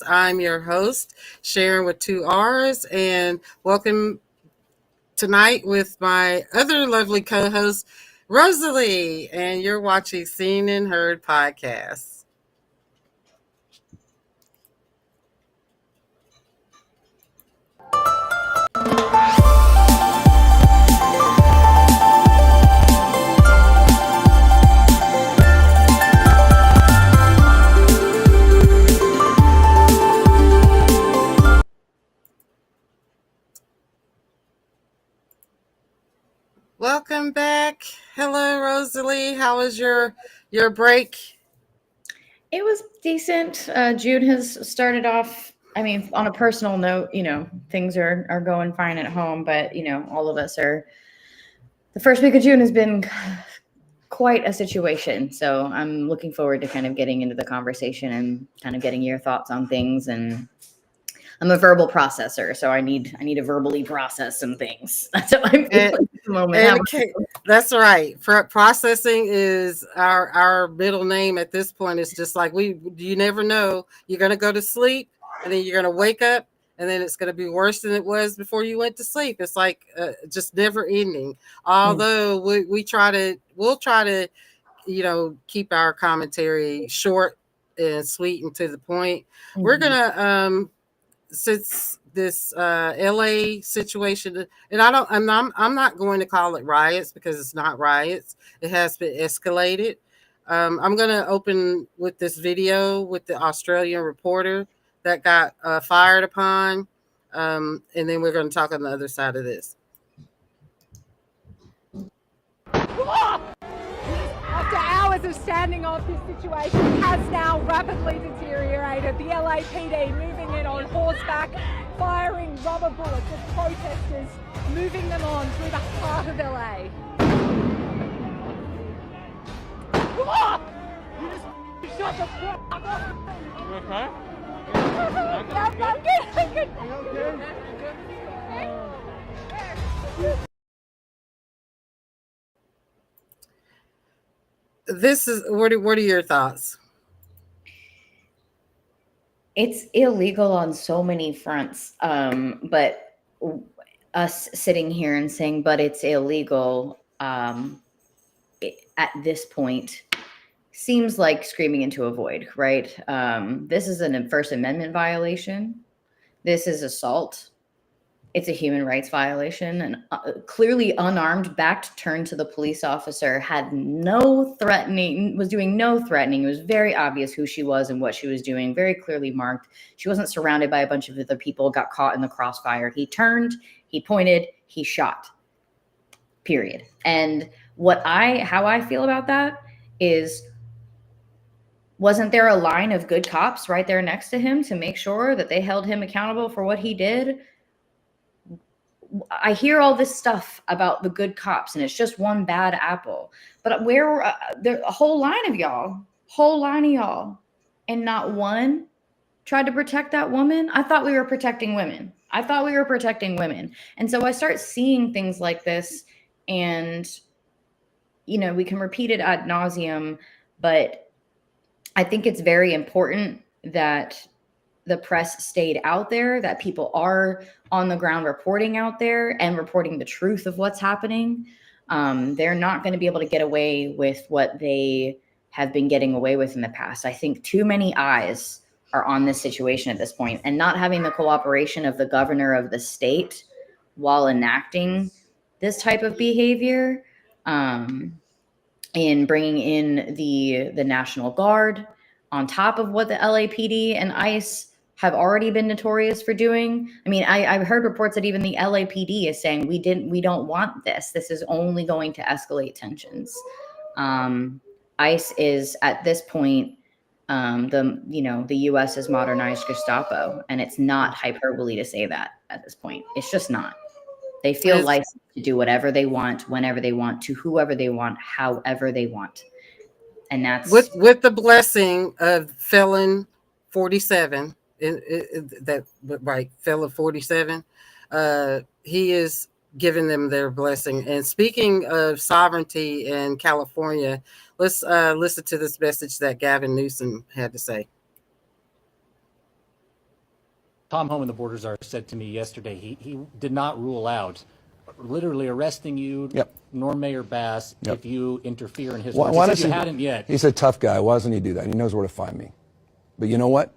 I'm your host, Sharron with two R's, and welcome tonight with my other lovely co-host, Rosalie, and you're watching Seen and Heard podcast. Welcome back. Hello, Rosalie. How was your break? It was decent. June has started off. I mean, on a personal note, things are going fine at home, but all of us are. The first week of June has been quite a situation, so I'm looking forward to kind of getting into the conversation and kind of getting your thoughts on things. And I'm a verbal processor, so I need to verbally process some things. That's how I'm feeling at the moment. That's right. Processing is our middle name at this point. It's just like you never know. You're gonna go to sleep, and then you're gonna wake up, and then it's gonna be worse than it was before you went to sleep. It's like just never ending. Although we'll try to keep our commentary short and sweet and to the point. Mm-hmm. We're gonna since this LA situation, and I'm not going to call it riots because it's not riots. It has been escalated. I'm going to open with this video with the Australian reporter that got fired upon, and then we're going to talk on the other side of this. After hours of standing off, this situation has now rapidly deteriorated. The LAPD moving in on horseback, firing rubber bullets at protesters, moving them on through the heart of LA. You just shut the fuck up! You okay? I'm good. This is what are your thoughts? It's illegal on so many fronts, but us sitting here and saying, but it's illegal at this point seems like screaming into a void, right? This is a First Amendment violation. This is assault. It's a human rights violation. And clearly unarmed, backed turn to the police officer, was doing no threatening. It was very obvious who she was and what she was doing, very clearly marked. She wasn't surrounded by a bunch of other people, got caught in the crossfire. He turned, he pointed, he shot, period. And how I feel about that is, wasn't there a line of good cops right there next to him to make sure that they held him accountable for what he did? I hear all this stuff about the good cops, and it's just one bad apple. But there's a whole line of y'all, and not one tried to protect that woman. I thought we were protecting women. And so I start seeing things like this, and we can repeat it ad nauseum, but I think it's very important that the press stayed out there, that people are on the ground reporting out there and reporting the truth of what's happening. They're not going to be able to get away with what they have been getting away with in the past. I think too many eyes are on this situation at this point, and not having the cooperation of the governor of the state while enacting this type of behavior, in bringing in the National Guard on top of what the LAPD and ICE have already been notorious for doing. I mean, I've heard reports that even the LAPD is saying we don't want this. This is only going to escalate tensions. ICE is at this point the U.S.'s modernized Gestapo, and it's not hyperbole to say that at this point. It's just not. They feel licensed to do whatever they want, whenever they want, to whoever they want, however they want, and that's with the blessing of felon 47. Felon 47. He is giving them their blessing. And speaking of sovereignty in California, let's listen to this message that Gavin Newsom had to say. Tom Home and the Border Czar said to me yesterday he did not rule out literally arresting you, nor Mayor Bass, if you interfere in his work. He said you hadn't yet. He's a tough guy. Why doesn't he do that? He knows where to find me. But you know what?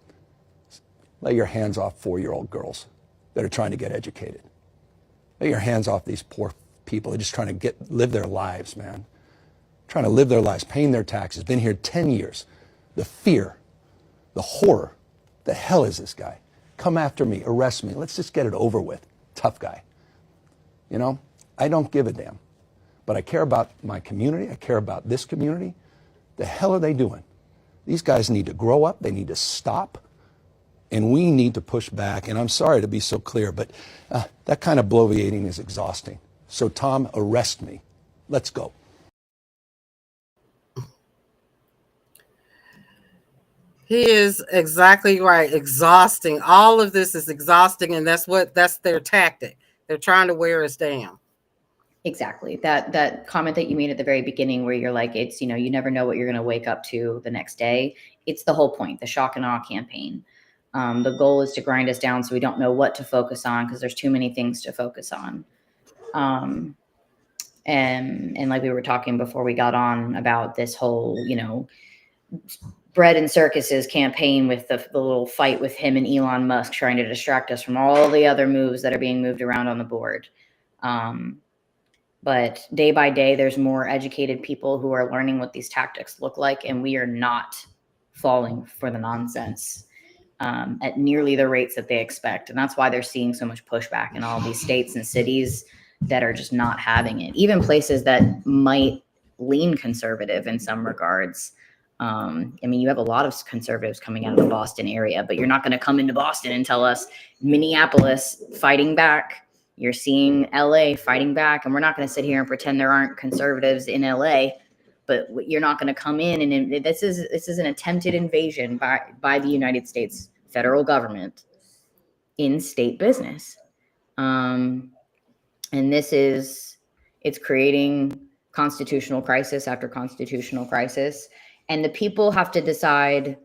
Lay your hands off 4-year-old girls that are trying to get educated. Lay your hands off these poor people. They're just trying to live their lives, man. Trying to live their lives, paying their taxes. Been here 10 years. The fear, the horror. The hell is this guy? Come after me, arrest me. Let's just get it over with. Tough guy. You know, I don't give a damn. But I care about my community. I care about this community. The hell are they doing? These guys need to grow up. They need to stop. And we need to push back. And I'm sorry to be so clear, but that kind of bloviating is exhausting. So, Tom, arrest me. Let's go. He is exactly right. Exhausting. All of this is exhausting, and that's their tactic. They're trying to wear us down. Exactly. That comment that you made at the very beginning where you're like, it's, you never know what you're going to wake up to the next day. It's the whole point, the shock and awe campaign. The goal is to grind us down so we don't know what to focus on because there's too many things to focus on. And like we were talking before we got on about this whole, bread and circuses campaign with the little fight with him and Elon Musk trying to distract us from all the other moves that are being moved around on the board. But day by day, there's more educated people who are learning what these tactics look like, and we are not falling for the nonsense at nearly the rates that they expect. And that's why they're seeing so much pushback in all these states and cities that are just not having it. Even places that might lean conservative in some regards. You have a lot of conservatives coming out of the Boston area, but you're not going to come into Boston and tell us Minneapolis fighting back. You're seeing LA fighting back, and we're not going to sit here and pretend there aren't conservatives in LA, but you're not going to come in. And this is an attempted invasion by the United States federal government in state business. And it's creating constitutional crisis after constitutional crisis. And the people have to decide.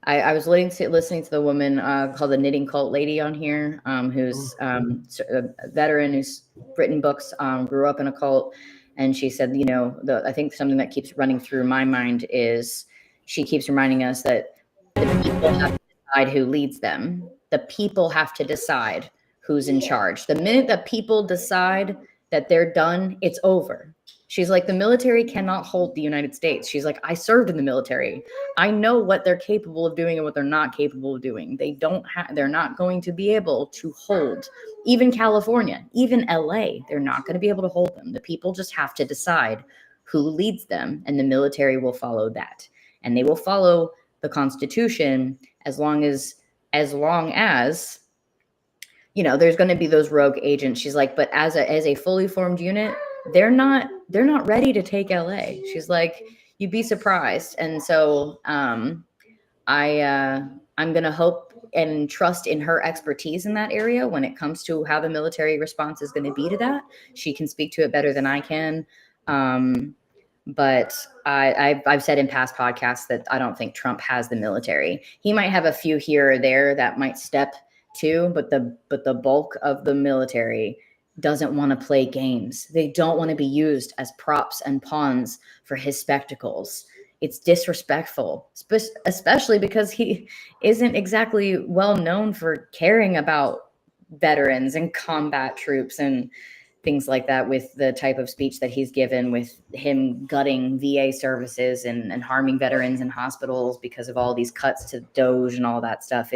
I was listening to the woman called the Knitting Cult Lady on here, who's a veteran who's written books, grew up in a cult. And she said, I think something that keeps running through my mind is she keeps reminding us that the people have to decide who leads them. The people have to decide who's in charge. The minute that people decide that they're done, it's over. She's like, the military cannot hold the United States. She's like, I served in the military. I know what they're capable of doing and what they're not capable of doing. They're not going to be able to hold even California, even LA. They're not going to be able to hold them. The people just have to decide who leads them, and the military will follow that. And they will follow the Constitution as long as there's going to be those rogue agents. She's like, but as a fully formed unit, they're not ready to take LA. She's like, you'd be surprised. And so I'm going to hope and trust in her expertise in that area when it comes to how the military response is going to be to that. She can speak to it better than I can. But I've said in past podcasts that I don't think Trump has the military. He might have a few here or there that might step to, but the bulk of the military doesn't want to play games. They don't want to be used as props and pawns for his spectacles. It's disrespectful, especially because he isn't exactly well known for caring about veterans and combat troops and things like that, with the type of speech that he's given, with him gutting VA services and harming veterans in hospitals because of all these cuts to Doge and all that stuff.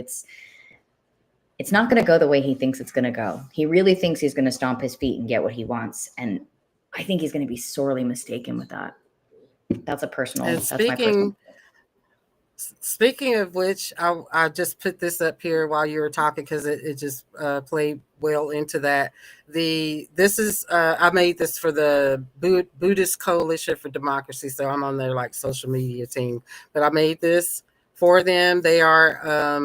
It's not going to go the way he thinks it's going to go. He really thinks he's going to stomp his feet and get what he wants. And I think he's going to be sorely mistaken with that. That's my personal. Speaking of which, I just put this up here while you were talking because it just played well into that. I made this for the Buddhist Coalition for Democracy, so I'm on their social media team. But I made this for them. They are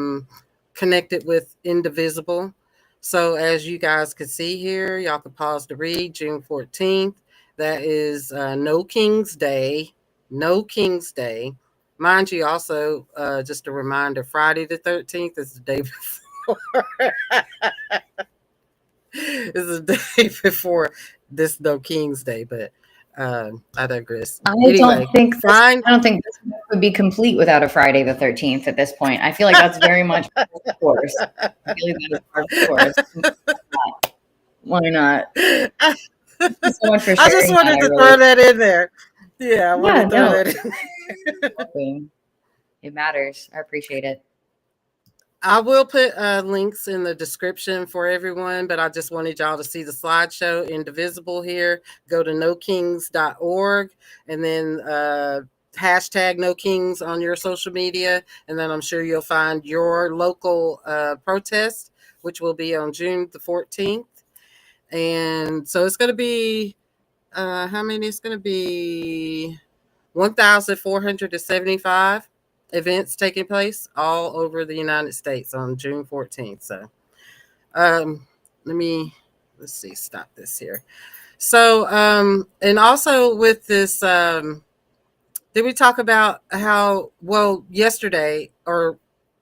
connected with Indivisible. So as you guys can see here, y'all can pause to read. June 14th. That is No King's Day. No King's Day. Mind you, also, just a reminder, Friday the 13th is the day before It's a day before this No King's Day, but I digress. I Anyway, I don't think this would be complete without a Friday the 13th at this point. I feel like that's very much par for the course. I feel like that is par for the course. Why not? Thank you so much for I just sharing wanted that. to throw that in there. Yeah, I wanted to throw that in there. It matters. I appreciate it. I will put links in the description for everyone, but I just wanted y'all to see the slideshow indivisible here. Go to nokings.org and then hashtag NoKings on your social media. And then I'm sure you'll find your local protest, which will be on June the 14th. And so it's going to be, how many? It's going to be 1,475 events taking place all over the United States on June 14th. So let's see, stop this here. So and also with this, did we talk about how, well, yesterday or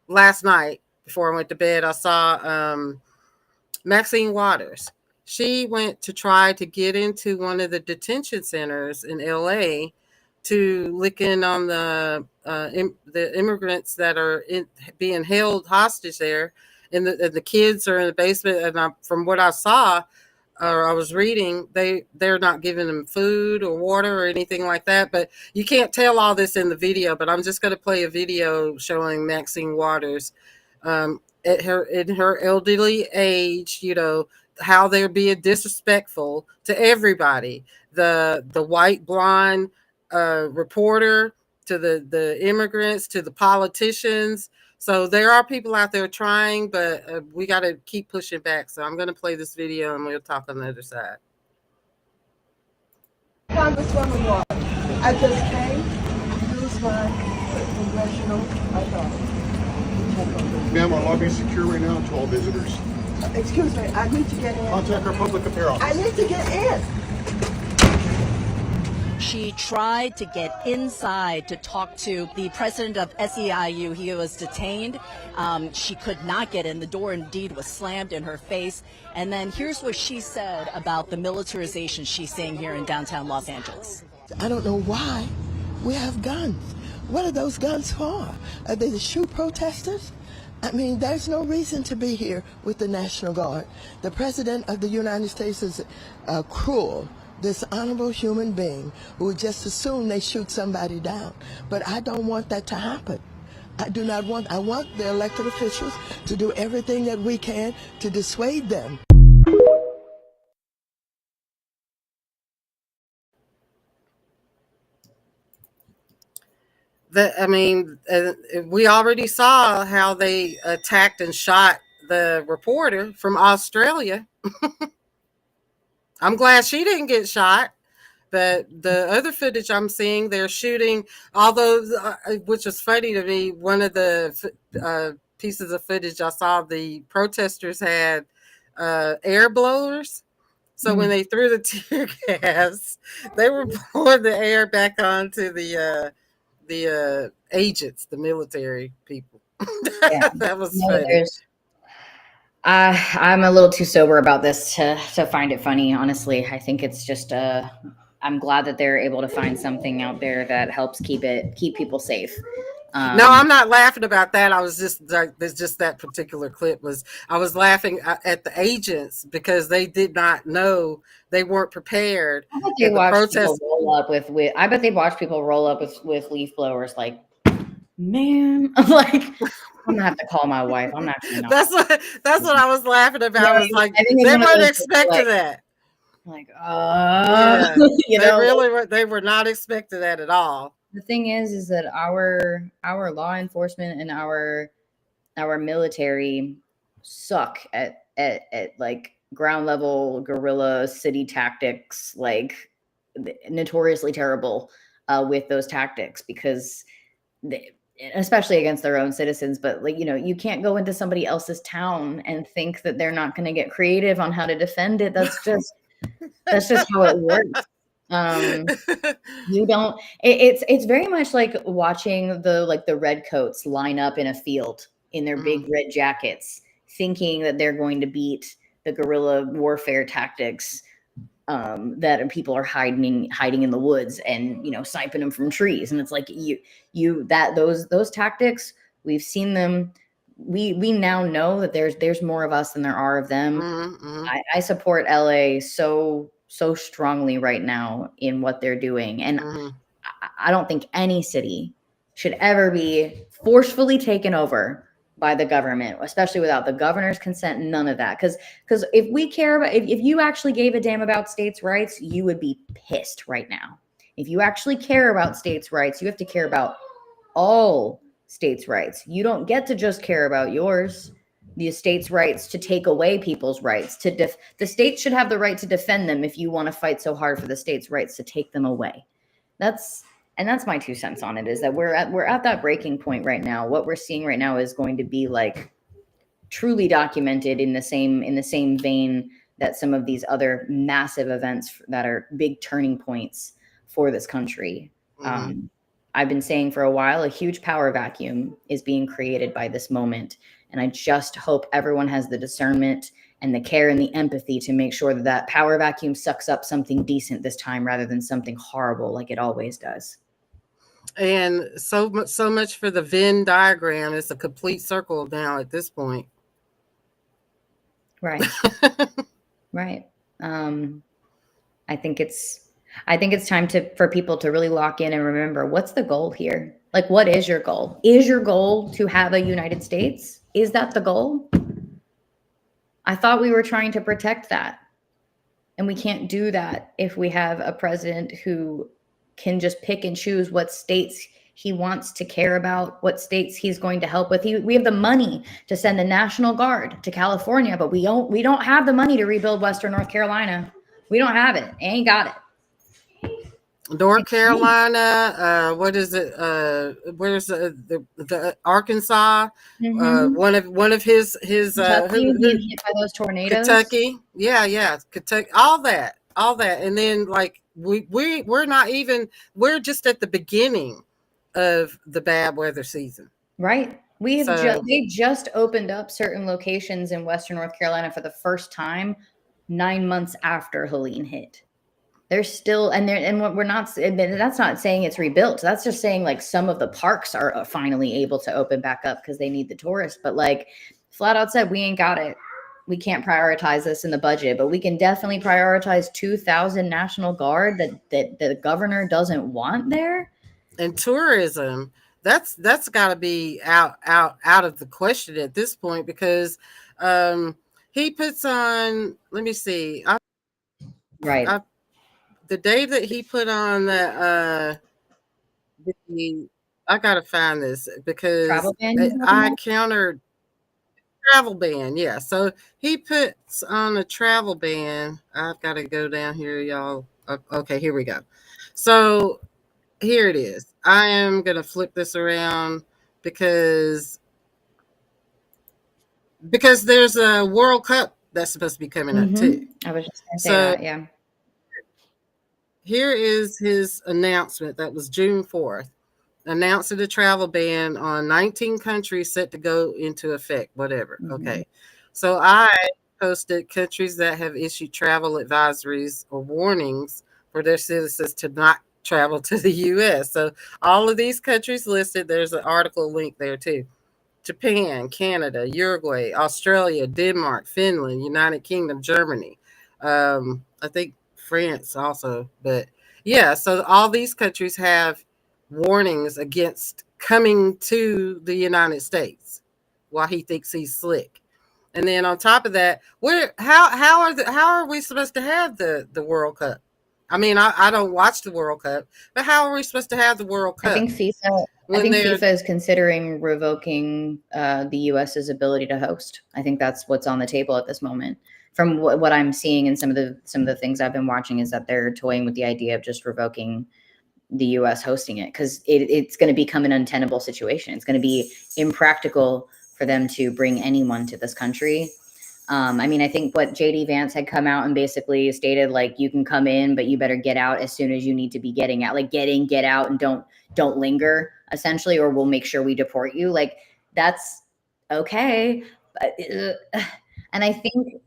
last night before I went to bed, I saw Maxine Waters. She went to try to get into one of the detention centers in LA to look in on the immigrants that are being held hostage there, and the kids are in the basement. And from what I saw or I was reading, they're not giving them food or water or anything like that. But you can't tell all this in the video. But I'm just going to play a video showing Maxine Waters in her elderly age, you know, how they're being disrespectful to everybody. The white blonde reporter, to the immigrants, to the politicians. So there are people out there trying, but we got to keep pushing back. So I'm going to play this video and we'll talk on the other side. Congresswoman Waters, I just came to use my congressional authority. Ma'am, our lobby is secure right now to all visitors. Excuse me, I need to get in. Contact our public affairs office. I need to get in. She tried to get inside to talk to the president of SEIU. He was detained. She could not get in. The door indeed was slammed in her face. And then here's what she said about the militarization she's seeing here in downtown Los Angeles. I don't know why we have guns. What are those guns for? Are they to shoot protesters? I mean, there's no reason to be here with the National Guard. The President of the United States is cruel, dishonorable human being who would just assume they shoot somebody down. But I don't want that to happen. I do not want, I want the elected officials to do everything that we can to dissuade them. We already saw how they attacked and shot the reporter from Australia. I'm glad she didn't get shot. But the other footage I'm seeing, they're shooting, although, which was funny to me, one of the pieces of footage I saw, the protesters had air blowers. So when they threw the tear gas, they were blowing the air back onto the agents, the military people. Yeah. That was funny. I'm a little too sober about this to find it funny, honestly. I think it's just I'm glad that they're able to find something out there that helps keep people safe. No, I'm not laughing about that. I was just like, there's just that particular clip I was laughing at the agents because they did not know, they weren't prered. I bet they watched people roll up with I bet they watched people roll up with leaf blowers. Like, man, I'm like, I'm gonna have to call my wife. I'm not gonna know. That's what I was laughing about. Yeah, I was like, they weren't expecting that. Like, yeah, you know, they were not expecting that at all. The thing is that our law enforcement and our military suck at like ground level guerrilla city tactics, like notoriously terrible with those tactics, because especially against their own citizens. But, like, you know, you can't go into somebody else's town and think that they're not going to get creative on how to defend it. That's just how it works. You don't, it's very much like watching the redcoats line up in a field in their big red jackets, thinking that they're going to beat the guerrilla warfare tactics that people are hiding in the woods and, you know, sniping them from trees. And it's like those tactics, we've seen them. We now know that there's more of us than there are of them. Mm-hmm. I support LA so strongly right now in what they're doing. And I don't think any city should ever be forcefully taken over by the government, especially without the governor's consent. None of that. Because if we care about, if you actually gave a damn about states' rights, you would be pissed right now. If you actually care about states' rights, you have to care about all states' rights. You don't get to just care about yours. The states' rights to take away people's rights. The state should have the right to defend them if you want to fight so hard for the states' rights to take them away. That's my 2 cents on it, is that we're at that breaking point right now. What we're seeing right now is going to be like truly documented in the same vein that some of these other massive events that are big turning points for this country. I've been saying for a while, a huge power vacuum is being created by this moment. And I just hope everyone has the discernment and the care and the empathy to make sure that that power vacuum sucks up something decent this time rather than something horrible like it always does. And so much for the Venn diagram. It's a complete circle now at this point. Right. Right. I think it's time for people to really lock in and remember, what's the goal here? Like, what is your goal? Is your goal to have a United States? Is that the goal? I thought we were trying to protect that. And we can't do that if we have a president who can just pick and choose what states he wants to care about, what states he's going to help with. We have the money to send the National Guard to California, but we don't have the money to rebuild Western North Carolina. We don't have it. Ain't got it. North Carolina, what is it? Where's the Arkansas? One of his Kentucky being hit by those tornadoes. Kentucky, yeah, Kentucky, all that, and then like we're not even, we're just at the beginning of the bad weather season, right? They just opened up certain locations in Western North Carolina for the first time 9 months after Helene hit. They're still, and what we're not, that's not saying it's rebuilt. That's just saying like some of the parks are finally able to open back up because they need the tourists. But like flat out said, we ain't got it. We can't prioritize this in the budget, but we can definitely prioritize 2,000 National Guard that the governor doesn't want there. And tourism, that's got to be out of the question at this point, because he puts on, let me see, the day that he put on that, I gotta find this because travel ban, I countered travel ban. Yeah, so he puts on a travel ban. I've got to go down here, y'all. Okay, here we go. So here it is. I am gonna flip this around because there's a World Cup that's supposed to be coming up too. I was just gonna say that, yeah. Here is his announcement that was June 4th, announcing a travel ban on 19 countries set to go into effect, whatever. Okay. So I posted countries that have issued travel advisories or warnings for their citizens to not travel to the U.S. So all of these countries listed, there's an article link there too. Japan, Canada, Uruguay, Australia, Denmark, Finland, United Kingdom, Germany. I think France also, but yeah, so all these countries have warnings against coming to the United States while he thinks he's slick. And then on top of that, how are we supposed to have the World Cup? I mean, I don't watch the World Cup, but how are we supposed to have the World Cup? I think FIFA is considering revoking the US's ability to host. I think that's what's on the table at this moment. From what I'm seeing in some of the things I've been watching, is that they're toying with the idea of just revoking the US hosting it, because it's going to become an untenable situation. It's going to be impractical for them to bring anyone to this country. I mean, I think what JD Vance had come out and basically stated, like, you can come in, but you better get out as soon as you need to be getting out. Like, get in, get out, and don't linger, essentially, or we'll make sure we deport you. Like, that's okay. And I think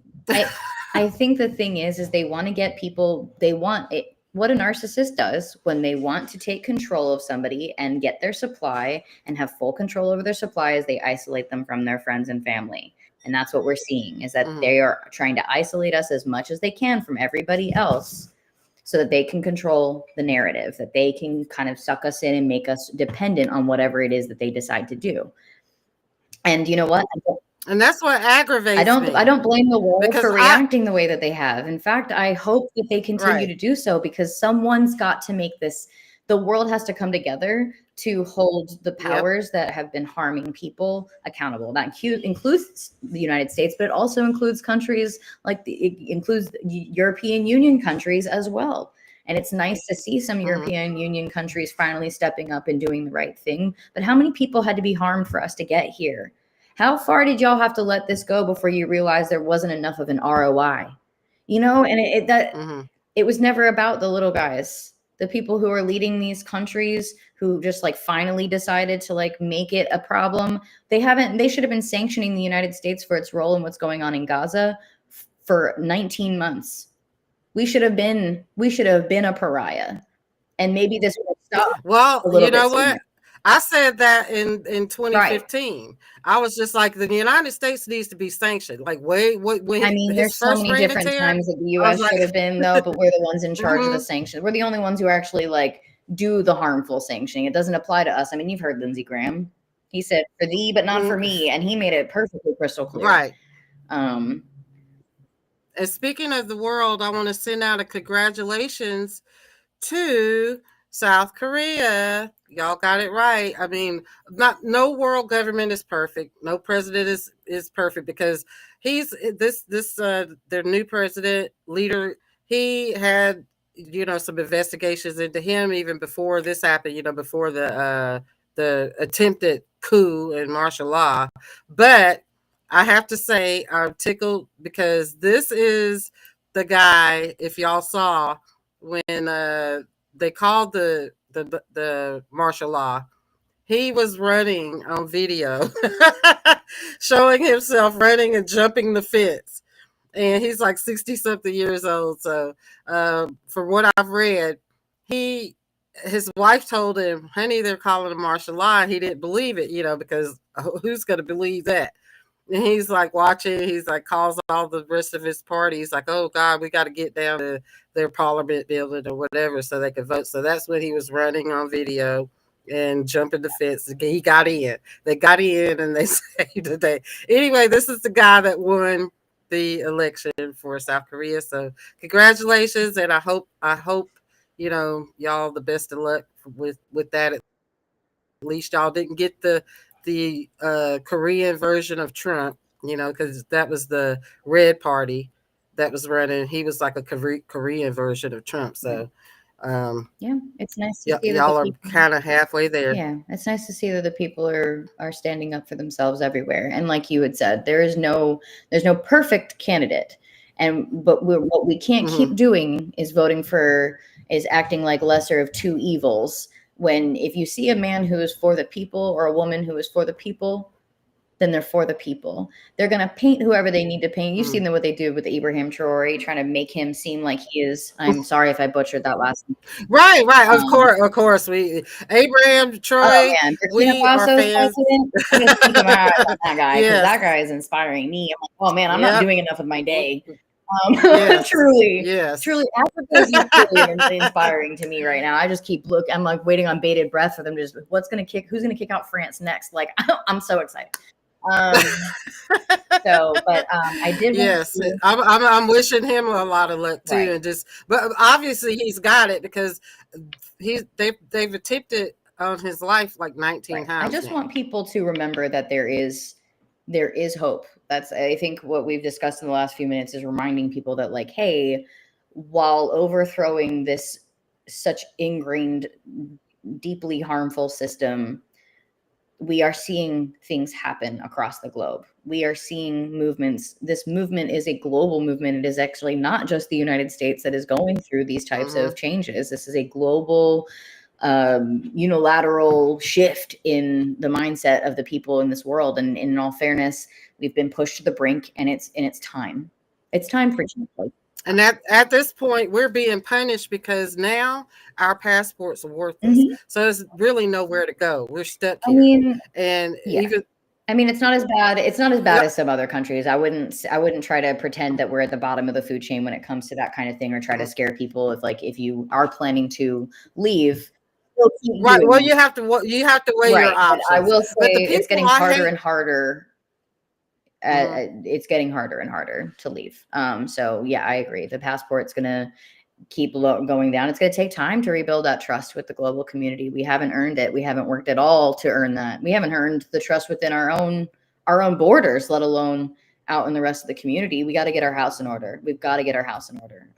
I think the thing is they want to get people, they want it. What a narcissist does when they want to take control of somebody and get their supply and have full control over their supply is they isolate them from their friends and family. And that's what we're seeing, is that they are trying to isolate us as much as they can from everybody else so that they can control the narrative, that they can kind of suck us in and make us dependent on whatever it is that they decide to do. And you know what? And that's what aggravates me. I don't blame the world for reacting the way that they have. In fact, I hope that they continue to do so, because someone's got to make this, the world has to come together to hold the powers that have been harming people accountable. That includes the United States, but it also includes countries like it includes European Union countries as well. And it's nice to see some European Union countries finally stepping up and doing the right thing. But how many people had to be harmed for us to get here? How far did y'all have to let this go before you realized there wasn't enough of an ROI? You know, and it was never about the little guys, the people who are leading these countries who just like finally decided to like make it a problem. They should have been sanctioning the United States for its role in what's going on in Gaza for 19 months. We should have been a pariah. And maybe this would stop. Well, you know what? I said that in 2015. Right. I was just like, the United States needs to be sanctioned. Like, when I mean, there's so many different times that the U.S. should have been, though, but we're the ones in charge of the sanctions. We're the only ones who actually like do the harmful sanctioning. It doesn't apply to us. I mean, you've heard Lindsey Graham. He said, "For thee, but not for me," and he made it perfectly crystal clear. Right. And speaking of the world, I want to send out a congratulations to South Korea. Y'all got it right. I mean, no world government is perfect. No president is perfect, because he's their new president leader. He had, some investigations into him even before this happened, before the attempted coup and martial law. But I have to say, I'm tickled, because this is the guy, if y'all saw when they called the martial law, he was running on video, showing himself running and jumping the fence. And he's like 60 something years old. So for what I've read, his wife told him, honey, they're calling it martial law. And he didn't believe it, because who's going to believe that? And he's like watching, he's like calls all the rest of his party. He's like, oh God, we got to get down to their parliament building or whatever so they can vote. So that's when he was running on video and jumping the fence. He got in. They got in and they saved the day. Anyway, this is the guy that won the election for South Korea. So congratulations. And I hope, y'all the best of luck with that. At least y'all didn't get the Korean version of Trump, because that was the Red Party that was running. He was like a Korean version of Trump. So, it's nice to see y'all are kind of halfway there. Yeah, it's nice to see that the people are standing up for themselves everywhere. And like you had said, there's no perfect candidate. But what we can't keep doing is acting like lesser of two evils. When if you see a man who is for the people or a woman who is for the people, then they're for the people. They're going to paint whoever they need to paint. You've seen what they do with Ibrahim Traore, trying to make him seem like he is. I'm sorry if I butchered that last name. Right. Of course. Abraham Traore. Oh, man. We are fans. Keep my eyes on that guy, because that guy is inspiring me. I'm like, oh man, I'm not doing enough of my day. Truly, Africa is truly inspiring to me right now. I just keep looking. I'm like waiting on bated breath for them to just, who's going to kick out France next? Like, I'm so excited. I did. Yes, I'm wishing him a lot of luck too, and but obviously he's got it, because they've attempted on his life like 19 times. I just want people to remember that there is hope. That's, I think, what we've discussed in the last few minutes is reminding people that, like, hey, while overthrowing this such ingrained, deeply harmful system, we are seeing things happen across the globe. We are seeing movements. This movement is a global movement. It is actually not just the United States that is going through these types of changes. This is a global unilateral shift in the mindset of the people in this world. And in all fairness, We've been pushed to the brink, and it's time. It's time for change. And at this point, we're being punished because now our passports are worthless. So there's really nowhere to go. We're stuck here. I mean, and yeah. even I mean, it's not as bad. It's not as bad as some other countries. I wouldn't try to pretend that we're at the bottom of the food chain when it comes to that kind of thing, or try to scare people. If you are planning to leave, right. Well, you have to weigh your options. But I will say it's getting harder and harder. It's getting harder and harder to leave. So yeah, I agree. The passport's going to keep going down. It's going to take time to rebuild that trust with the global community. We haven't earned it. We haven't worked at all to earn that. We haven't earned the trust within our own borders, let alone out in the rest of the community. We got to get our house in order. We've got to get our house in order.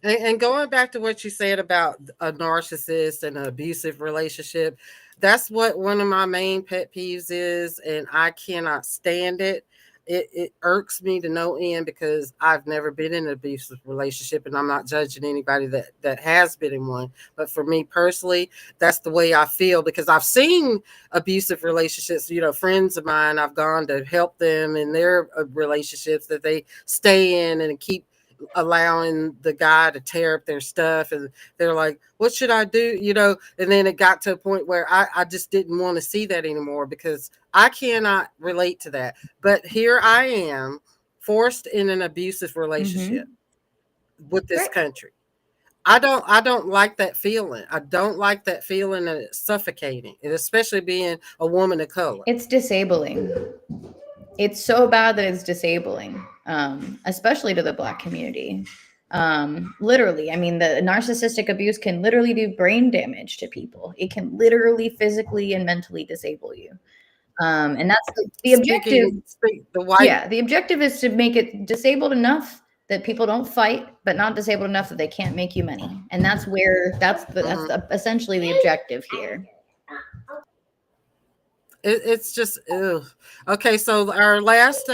And going back to what you said about a narcissist and an abusive relationship, that's what one of my main pet peeves is, and I cannot stand it. It irks me to no end because I've never been in an abusive relationship, and I'm not judging anybody that has been in one. But for me personally, that's the way I feel, because I've seen abusive relationships. Friends of mine, I've gone to help them in their relationships that they stay in and keep allowing the guy to tear up their stuff, and they're like, what should I do? And then it got to a point where I just didn't want to see that anymore, because I cannot relate to that. But here I am, forced in an abusive relationship with this country. I don't like that feeling. I don't like that feeling, and it's suffocating, and especially being a woman of color. It's disabling. It's so bad that it's disabling, especially to the Black community. Literally, I mean, the narcissistic abuse can literally do brain damage to people. It can literally physically and mentally disable you. And that's the objective. The objective is to make it disabled enough that people don't fight, but not disabled enough that they can't make you money. And that's essentially the objective here. It's just okay. So our last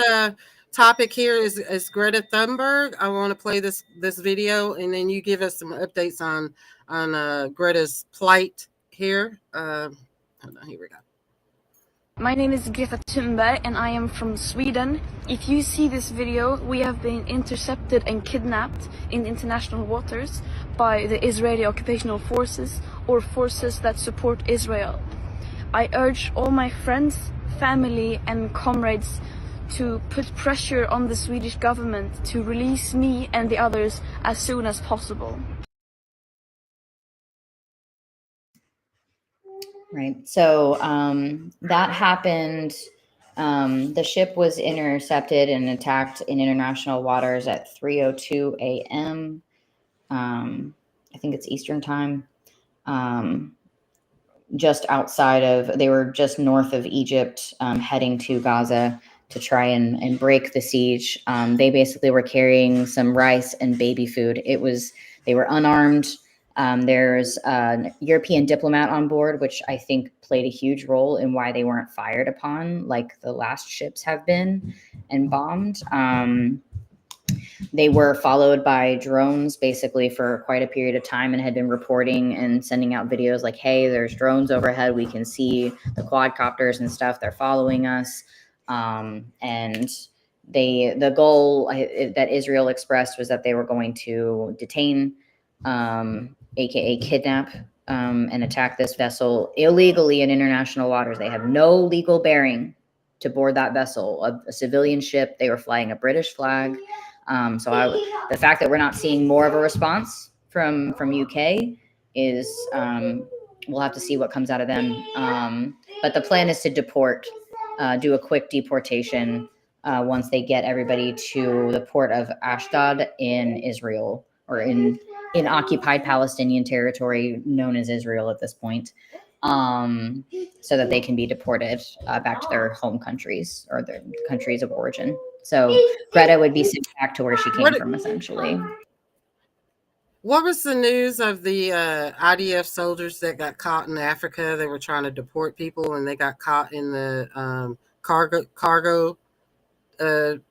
topic here is Greta Thunberg. I want to play this video, and then you give us some updates on Greta's plight here. Hold on, here we go. My name is Greta Thunberg, and I am from Sweden. If you see this video, we have been intercepted and kidnapped in international waters by the Israeli occupational forces, or forces that support Israel. I urge all my friends, family and comrades to put pressure on the Swedish government to release me and the others as soon as possible. Right. So that happened. The ship was intercepted and attacked in international waters at 3:02 a.m. I think it's Eastern time. They were just north of Egypt, heading to Gaza to try and break the siege. They basically were carrying some rice and baby food. They were unarmed. There's a European diplomat on board, which I think played a huge role in why they weren't fired upon like the last ships have been and bombed. They were followed by drones basically for quite a period of time, and had been reporting and sending out videos like, hey, there's drones overhead. We can see the quadcopters and stuff. They're following us. And the goal that Israel expressed was that they were going to detain, aka kidnap, and attack this vessel illegally in international waters. They have no legal bearing to board that vessel, a civilian ship. They were flying a British flag. The fact that we're not seeing more of a response from UK is, we'll have to see what comes out of them. But the plan is to do a quick deportation once they get everybody to the port of Ashdod in Israel, or in occupied Palestinian territory known as Israel at this point, so that they can be deported back to their home countries or their countries of origin. So Greta would be sent back to where she came from, essentially. What was the news of the IDF soldiers that got caught in Africa? They were trying to deport people, and they got caught in the cargo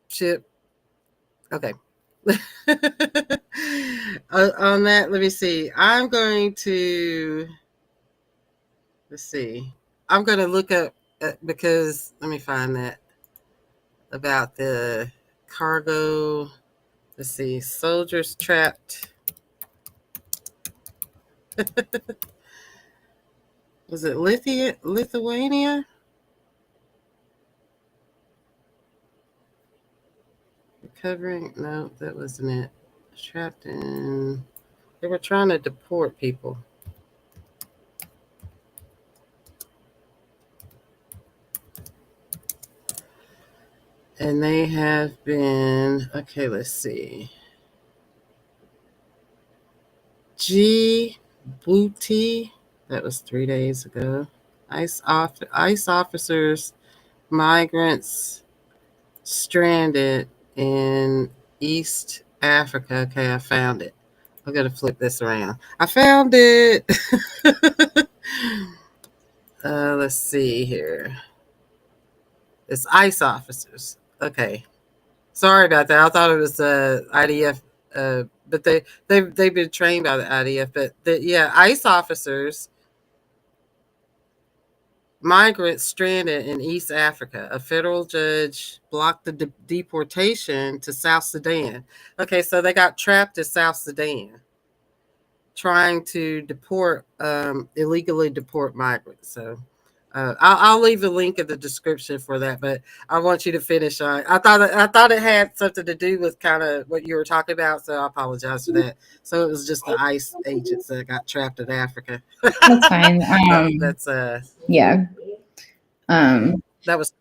ship. Okay. On that, let me see. I'm going to look up because let me find that. about the cargo. Let's see, soldiers trapped. Was it Lithuania? Recovering? No, that wasn't it. Trapped in. They were trying to deport people. And they have been, okay, let's see. Djibouti, that was 3 days ago. ICE officers, migrants stranded in East Africa. Okay, I found it. I'm going to flip this around. I found it. Let's see here. It's ICE officers. Okay. Sorry about that. I thought it was IDF, but they've been trained by the IDF. But yeah, ICE officers, migrants stranded in East Africa. A federal judge blocked the deportation to South Sudan. Okay, so they got trapped in South Sudan, trying to illegally deport migrants. So I'll leave the link in the description for that, but I want you to finish. I thought it had something to do with kind of what you were talking about, so I apologize for that. So it was just the ICE agents that got trapped in Africa. That's fine. That's Yeah. that was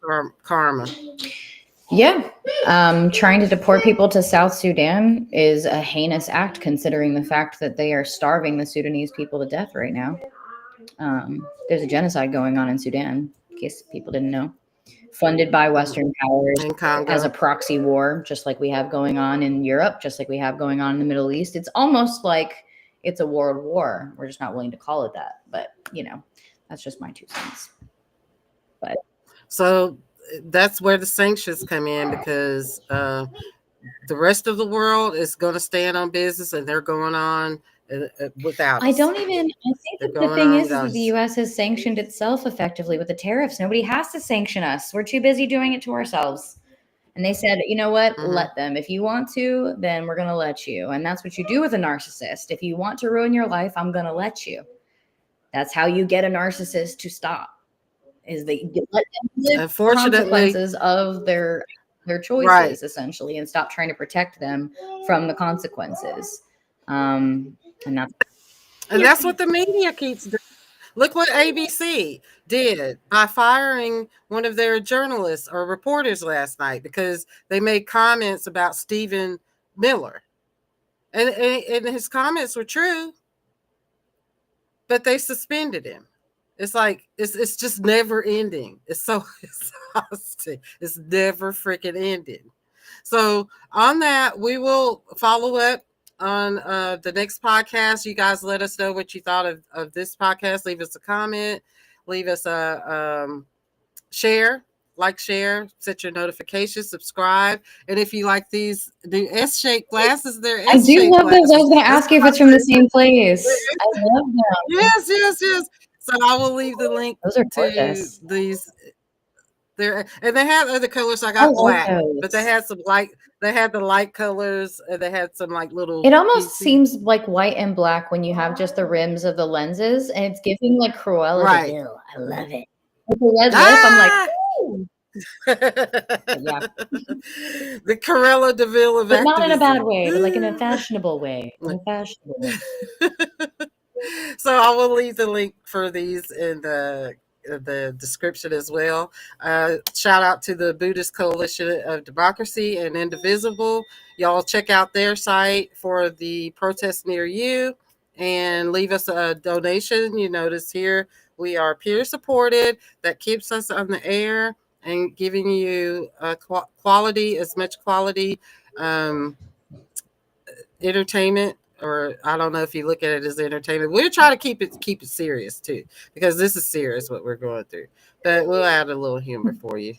karma. Yeah. Trying to deport people to South Sudan is a heinous act, considering the fact that they are starving the Sudanese people to death right now. There's a genocide going on in Sudan, in case people didn't know. Funded by Western powers In Congo. as a proxy war, just like we have going on in Europe, just like we have going on in the Middle East. It's almost like it's a world war. We're just not willing to call it that. But, that's just my 2 cents. But So that's where the sanctions come in, because the rest of the world is going to stand on business, and they're going on without us. I think that the thing is that the U.S. has sanctioned itself effectively with the tariffs. Nobody has to sanction us. We're too busy doing it to ourselves. And they said, you know what? Mhm. Let them. If you want to, then we're going to let you. And that's what you do with a narcissist. If you want to ruin your life, I'm going to let you. That's how you get a narcissist to stop. Is they let them live the Unfortunately, consequences of their choices, Right. essentially, and stop trying to protect them from the consequences. And that's what the media keeps doing. Look what ABC did by firing one of their journalists or reporters last night because they made comments about Stephen Miller. And his comments were true, but they suspended him. It's like it's just never ending. It's so exhausting. It's never freaking ending. So on that, we will follow up on the next podcast. You guys let us know what you thought of this podcast. Leave us a comment. Leave us a share. Set your notifications, subscribe. And if you like these new S-shaped glasses, they're I do love those. I was going to ask you if it's from the same place. I love them. Yes. So I will leave the link Those are to gorgeous. these. And they have other colors. I got black, but they had some light. They had the light colors, and they had some like little. It almost seems like white and black when you have just the rims of the lenses, and it's giving like Cruella de Vil. I love it. With the red lip, I'm like, ooh. Yeah. The Cruella de Vil of but not in a activism. bad way, but like in a fashionable way. So I will leave the link for these in the description as well. Shout out to the Buddhist Coalition of Democracy and Indivisible. Y'all check out their site for the protest near you and leave us a donation. You notice here we are peer supported. That keeps us on the air and giving you quality, as much quality entertainment. Or I don't know if you look at it as entertainment. We're trying to keep it serious too, because this is serious what we're going through. But we'll add a little humor for you.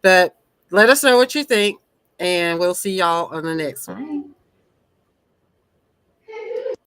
But let us know what you think, and we'll see y'all on the next one. Bye.